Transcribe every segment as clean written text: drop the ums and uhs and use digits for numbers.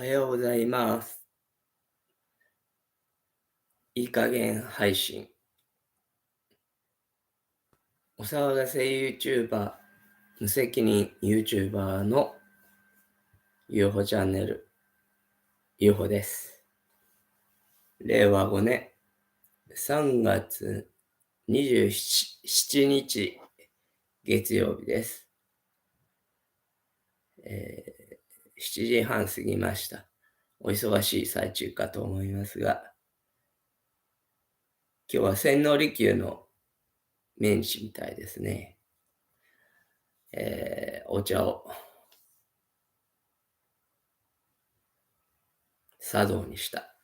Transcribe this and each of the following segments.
おはようございます。いい加減配信。お騒がせ YouTuber、無責任 YouTuber の UFO チャンネル、UFO です。令和5年3月27日月曜日です。7時半過ぎました。お忙しい最中かと思いますが、今日は千利休の命日みたいですね。お茶を茶道にした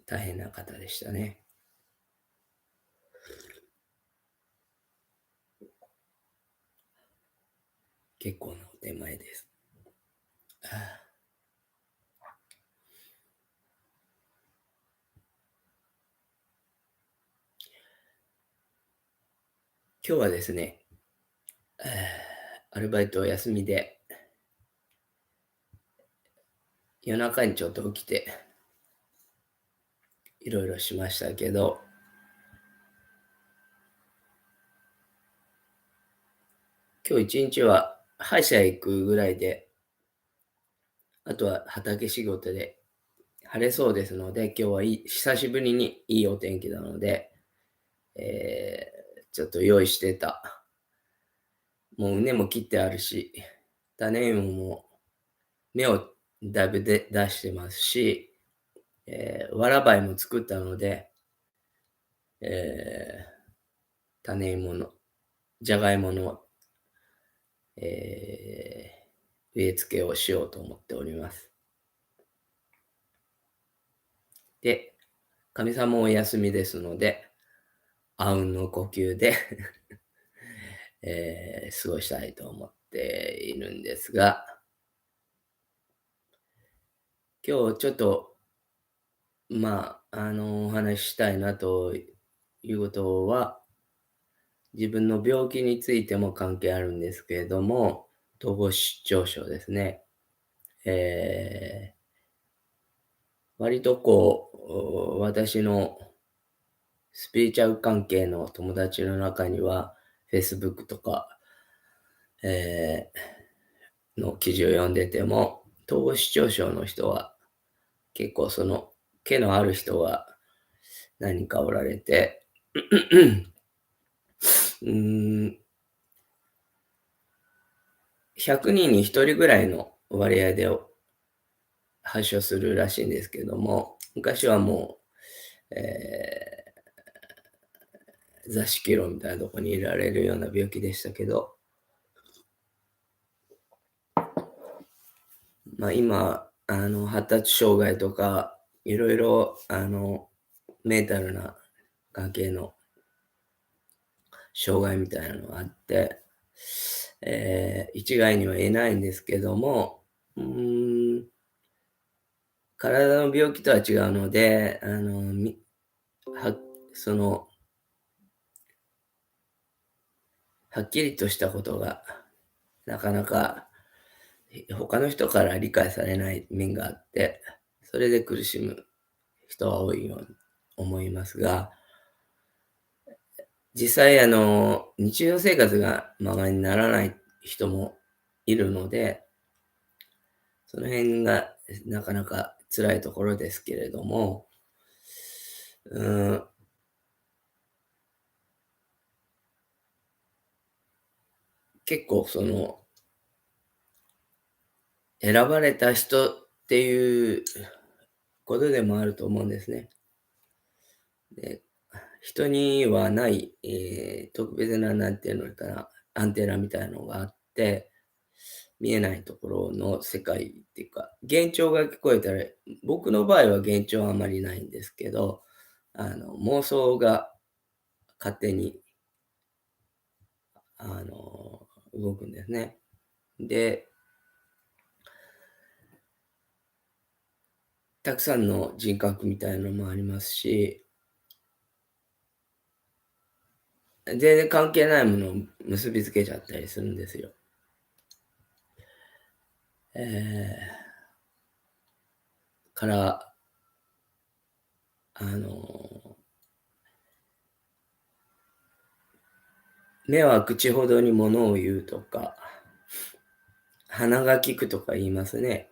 大変な方でしたね。結構なお手前です。今日はですね、アルバイトお休みで、夜中にちょっと起きて、いろいろしましたけど、今日一日は歯医者行くぐらいで、あとは畑仕事で晴れそうですので、今日久しぶりにいいお天気なので、ちょっと用意してた。もう畝も切ってあるし、種芋も芽をだいぶ出してますし、わらばいも作ったので、え種芋の、じゃがいもの、植え付けをしようと思っております。で、かみさんもお休みですので、あうんの呼吸で過ごしたいと思っているんですが、今日ちょっと、お話ししたいなということは、自分の病気についても関係あるんですけれども、統合失調症ですね。え割と私のスピリチュアル関係の友達の中には、Facebook とか、えの記事を読んでても、統合失調症の人は結構その毛のある人が何人かおられて、うーん、100人に1人ぐらいの割合で発症するらしいんですけども、昔はもう、座敷牢みたいなとこにいられるような病気でしたけど、今、発達障害とか、いろいろ、メンタルな関係の障害みたいなのがあって、一概には言えないんですけども、体の病気とは違うので、はその、はっきりとしたことが、なかなか他の人から理解されない面があって、それで苦しむ人は多いように思いますが、実際日常生活がままにならない人もいるので、その辺がなかなか辛いところですけれども、うーん、結構選ばれた人っていうことでもあると思うんですね。で、人にはない、特別な、なんていうのかな、アンテナみたいなのがあって、見えないところの世界っていうか、幻聴が聞こえたら、僕の場合は幻聴はあまりないんですけど、妄想が勝手に、動くんですね。で、たくさんの人格みたいなのもありますし、全然関係ないものを結びつけちゃったりするんですよ。えから、あの、目は口ほどに物を言うとか、鼻が利くとか言いますね。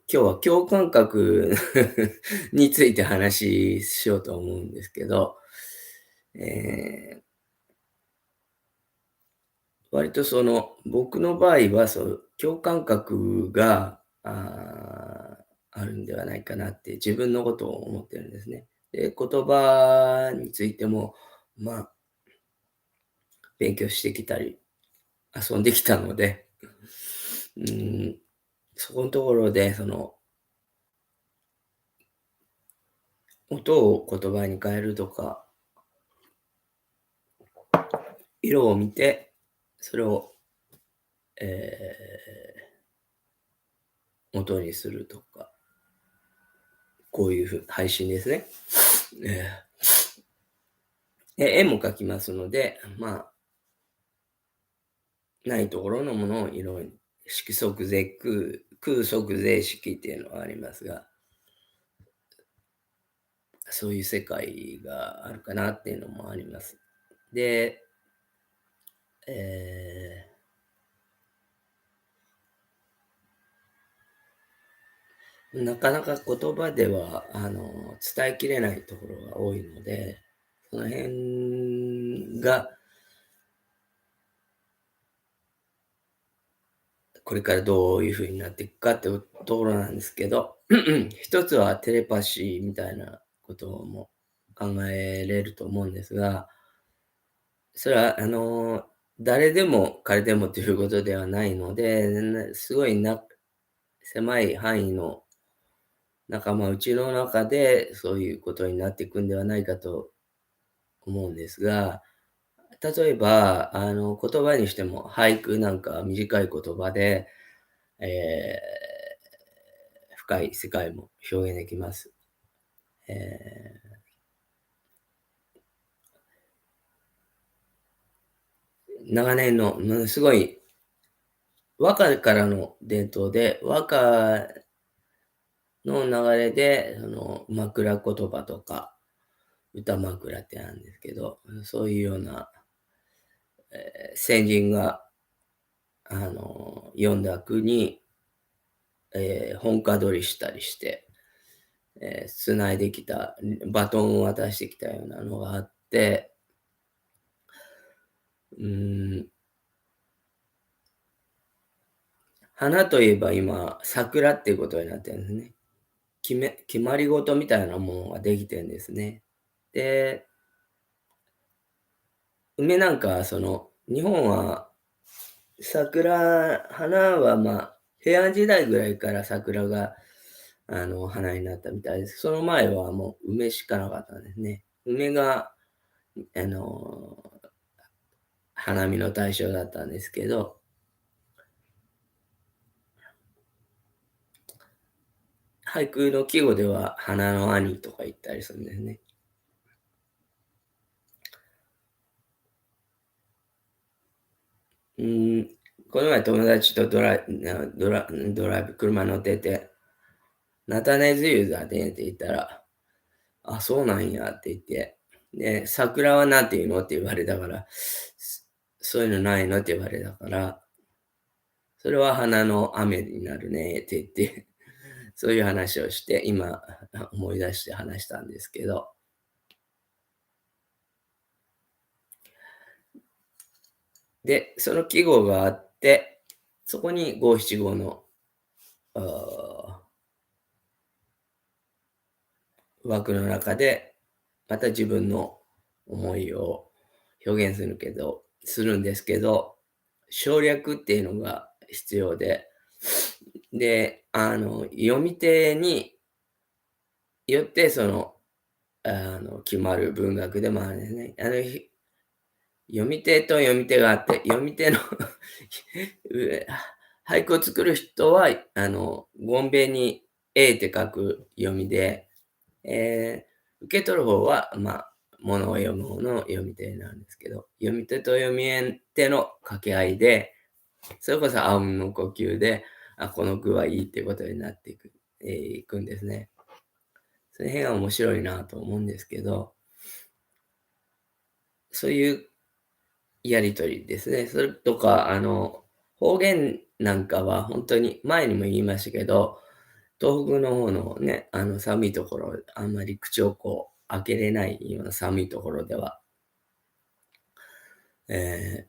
今日は共感覚について話しようと思うんですけど、え割と僕の場合は、共感覚が、あるんではないかなって自分のことを思ってるんですね。で、言葉についても、まあ、勉強してきたり、遊んできたので、うん、そこのところで、音を言葉に変えるとか、色を見て、それを、え音にするとか、こういう配信ですね。え絵も描きますので、ないところのものを色に、色即是空即是色っていうのはありますが、そういう世界があるかなっていうのもあります。で、えなかなか言葉では、伝えきれないところが多いので、その辺が、これからどういう風になっていくかっていうところなんですけど、一つはテレパシーみたいなことも考えれると思うんですが、それは誰でも彼でもということではないので、すごい狭い範囲のうちの中で、そういうことになっていくんではないかと思うんですが、例えば、言葉にしても俳句なんか短い言葉で、え深い世界も表現できます。え長年の、すごい和歌からの伝統で、和歌の流れで、枕言葉とか、歌枕ってあるんですけど、そういうような、先人が、読んだ句に、本歌取りしたりして、繋いできた、バトンを渡してきたようなのがあって、うーん、花といえば今、桜っていうことになってるんですね。決まり事みたいなものができてるんですね。で、梅なんかは日本は花は、平安時代ぐらいから桜が、花になったみたいです。その前はもう梅しかなかったんですね。梅が、あの、花見の対象だったんですけど、俳句の季語では花の兄とか言ったりするんですね。うーん、この前友達とドライブ、車乗ってて、菜種梅雨だねって言ったら、あ、そうなんやって言って、で、桜はなんて言うのって言われたから、そういうのないのって言われたから、それは花の雨になるねって言って、そういう話をして、今思い出して話したんですけど、で、その季語があって、そこに五七五の、あー枠の中で、また自分の思いを表現するんですけど、省略っていうのが必要で、で、読み手によって、決まる文学でもあるんですね。読み手と読み手があって、読み手のう俳句を作る人は、ごんべんにって書く読みで、受け取る方は、ものを読む方の読み手なんですけど、読み手と読み手の掛け合いで、それこそ阿吽の呼吸で、あ、この句はいいってことになっていくんですね。その辺は面白いなと思うんですけど、そういうやりとりですね。それとか、方言なんかは本当に前にも言いましたけど、東北の方のね、寒いところ、あんまり口をこう開けれないような寒いところでは、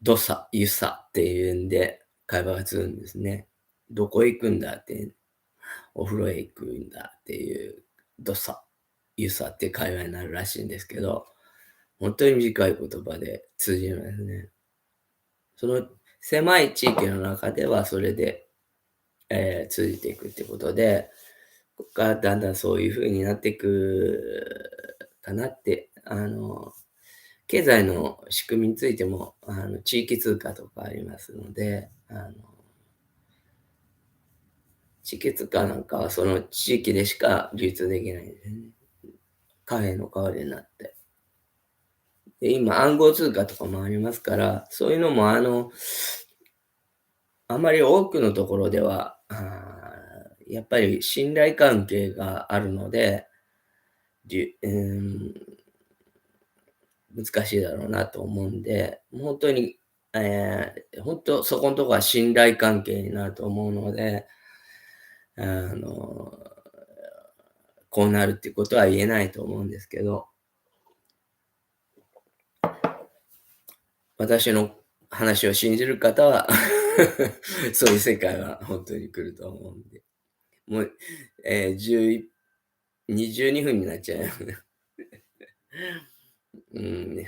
どさ、ゆさっていうんで会話が続くんですね。どこ行くんだって、お風呂へ行くんだっていう、どさ、ゆさって会話になるらしいんですけど、本当に短い言葉で通じるんですね。その狭い地域の中ではそれで、通じていくってことで、ここからだんだんそういう風になっていくかなって、経済の仕組みについても、地域通貨とかありますので、地域通貨なんかはその地域でしか流通できないんですね。貨幣の代わりになって。で、今暗号通貨とかもありますから、そういうのもあまり多くのところでは、やっぱり信頼関係があるので、じゅうーん、難しいだろうなと思うんで、もう本当に、本当そこんとこは信頼関係になると思うので、あの、こうなるっていうことは言えないと思うんですけど、私の話を信じる方はそういう世界は本当に来ると思うんで。もう、22分になっちゃう。うん。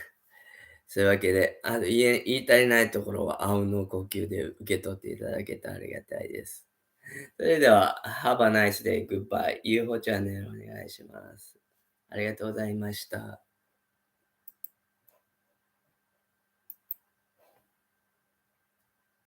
そういうわけで、言い足りないところは、あうんの呼吸で受け取っていただけたらありがたいです。それでは、Have a nice day, goodbye. UFO チャンネルお願いします。ありがとうございました。